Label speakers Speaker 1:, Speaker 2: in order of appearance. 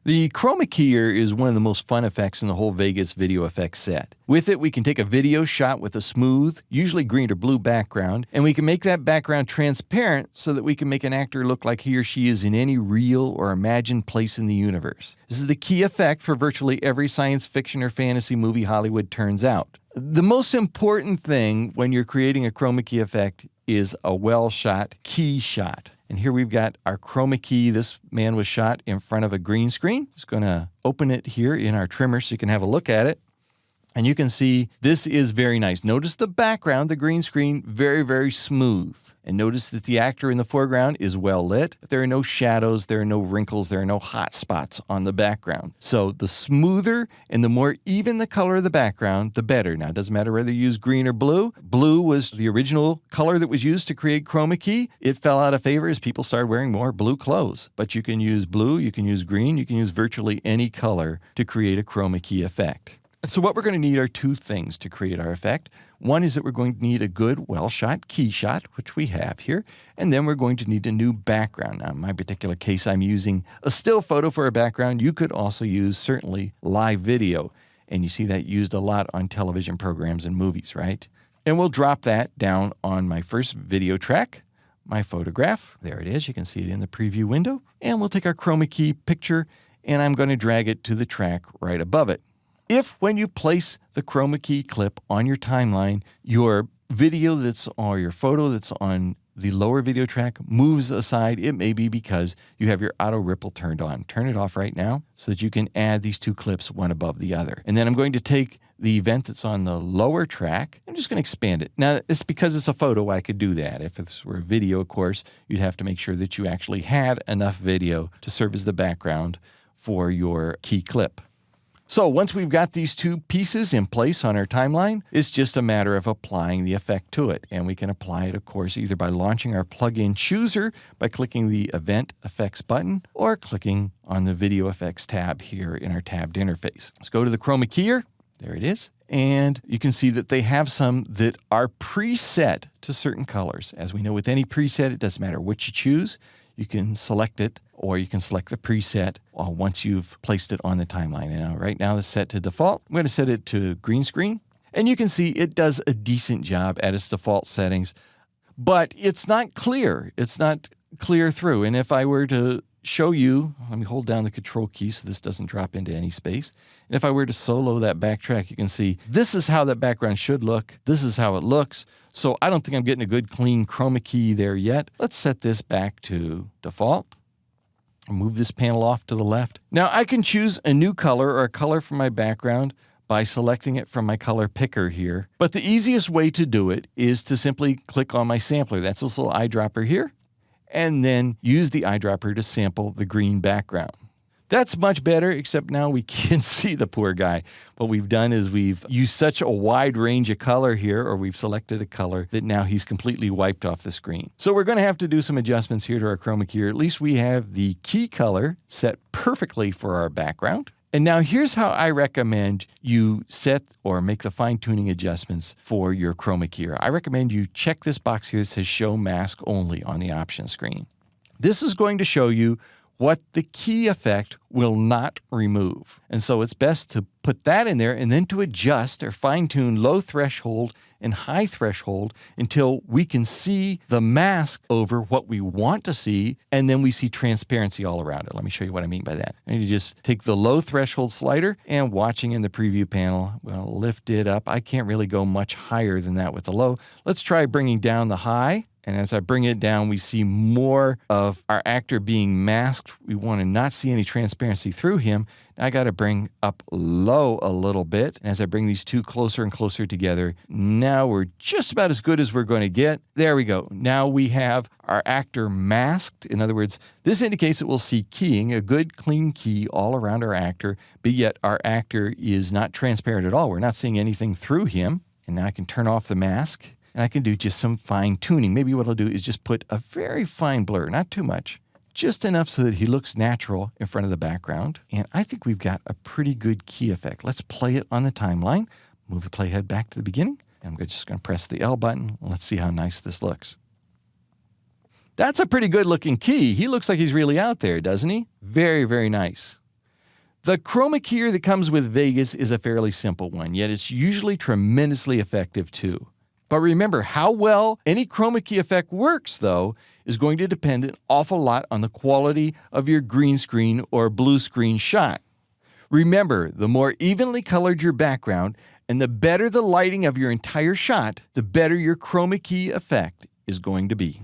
Speaker 1: The chroma keyer is one of the most fun effects in the whole Vegas video effects set. With it, we can take a video shot with a smooth, usually green or blue background, and we can make that background transparent so that we can make an actor look like he or she is in any real or imagined place in the universe. This is the key effect for virtually every science fiction or fantasy movie Hollywood turns out. The most important thing when you're creating a chroma key effect is a well-shot key shot. And here we've got our chroma key. This man was shot in front of a green screen. Just going to open it here in our trimmer so you can have a look at it. And you can see this is very nice. Notice the background, the green screen, very, very smooth. And notice that the actor in the foreground is well lit. There are no shadows, there are no wrinkles, there are no hot spots on the background. So the smoother and the more even the color of the background, the better. Now, it doesn't matter whether you use green or blue. Blue was the original color that was used to create chroma key. It fell out of favor as people started wearing more blue clothes. But you can use blue, you can use green, you can use virtually any color to create a chroma key effect. So what we're going to need are two things to create our effect. One is that we're going to need a good, well-shot key shot, which we have here, and then we're going to need a new background. Now, in my particular case, I'm using a still photo for a background. You could also use, certainly, live video, and you see that used a lot on television programs and movies, right? And we'll drop that down on my first video track, my photograph. There it is. You can see it in the preview window. And we'll take our chroma key picture, and I'm going to drag it to the track right above it. If when you place the chroma key clip on your timeline, your video or your photo that's on the lower video track moves aside, it may be because you have your auto ripple turned on. Turn it off right now so that you can add these two clips one above the other. And then I'm going to take the event that's on the lower track. I'm just going to expand it. Now, it's because it's a photo, I could do that. If this were a video, of course, you'd have to make sure that you actually had enough video to serve as the background for your key clip. So once we've got these two pieces in place on our timeline, it's just a matter of applying the effect to it. And we can apply it, of course, either by launching our plugin chooser by clicking the Event Effects button or clicking on the Video Effects tab here in our tabbed interface. Let's go to the chroma keyer. There it is. And you can see that they have some that are preset to certain colors. As we know with any preset, it doesn't matter what you choose. You can select it, or you can select the preset once you've placed it on the timeline. Now, right now it's set to default. I'm going to set it to green screen. And you can see it does a decent job at its default settings, but it's not clear. It's not clear through. And if I were to show you, let me hold down the control key so this doesn't drop into any space. And if I were to solo that backtrack, you can see this is how that background should look. This is how it looks. So I don't think I'm getting a good clean chroma key there yet. Let's set this back to default. Move this panel off to the left. Now I can choose a new color or a color for my background by selecting it from my color picker here. But the easiest way to do it is to simply click on my sampler. That's this little eyedropper here. And then use the eyedropper to sample the green background. That's much better, except now we can see the poor guy. What we've done is we've used such a wide range of color here, or we've selected a color, that now he's completely wiped off the screen. So we're going to have to do some adjustments here to our chroma key. At least we have the key color set perfectly for our background. And now here's how I recommend you set or make the fine-tuning adjustments for your chroma key. I recommend you check this box here that says Show Mask Only on the option screen. This is going to show you what the key effect will not remove. And so it's best to put that in there and then to adjust or fine-tune low threshold and high threshold until we can see the mask over what we want to see, and then we see transparency all around it. Let me show you what I mean by that. And you just take the low threshold slider and watching in the preview panel, well, lift it up. I can't really go much higher than that with the low. Let's try bringing down the high. And as I bring it down, we see more of our actor being masked. We want to not see any transparency through him. Now I got to bring up low a little bit. And as I bring these two closer and closer together, now we're just about as good as we're going to get. There we go. Now we have our actor masked. In other words, this indicates that we'll see keying, a good clean key all around our actor, but yet our actor is not transparent at all. We're not seeing anything through him. And now I can turn off the mask. And I can do just some fine tuning. Maybe what I'll do is just put a very fine blur, not too much, just enough so that he looks natural in front of the background. And I think we've got a pretty good key effect. Let's play it on the timeline. Move the playhead back to the beginning. And I'm just going to press the L button. Let's see how nice this looks. That's a pretty good looking key. He looks like he's really out there, doesn't he? Very, very nice. The chroma keyer that comes with Vegas is a fairly simple one, yet it's usually tremendously effective too. But remember, how well any chroma key effect works, though, is going to depend an awful lot on the quality of your green screen or blue screen shot. Remember, the more evenly colored your background and the better the lighting of your entire shot, the better your chroma key effect is going to be.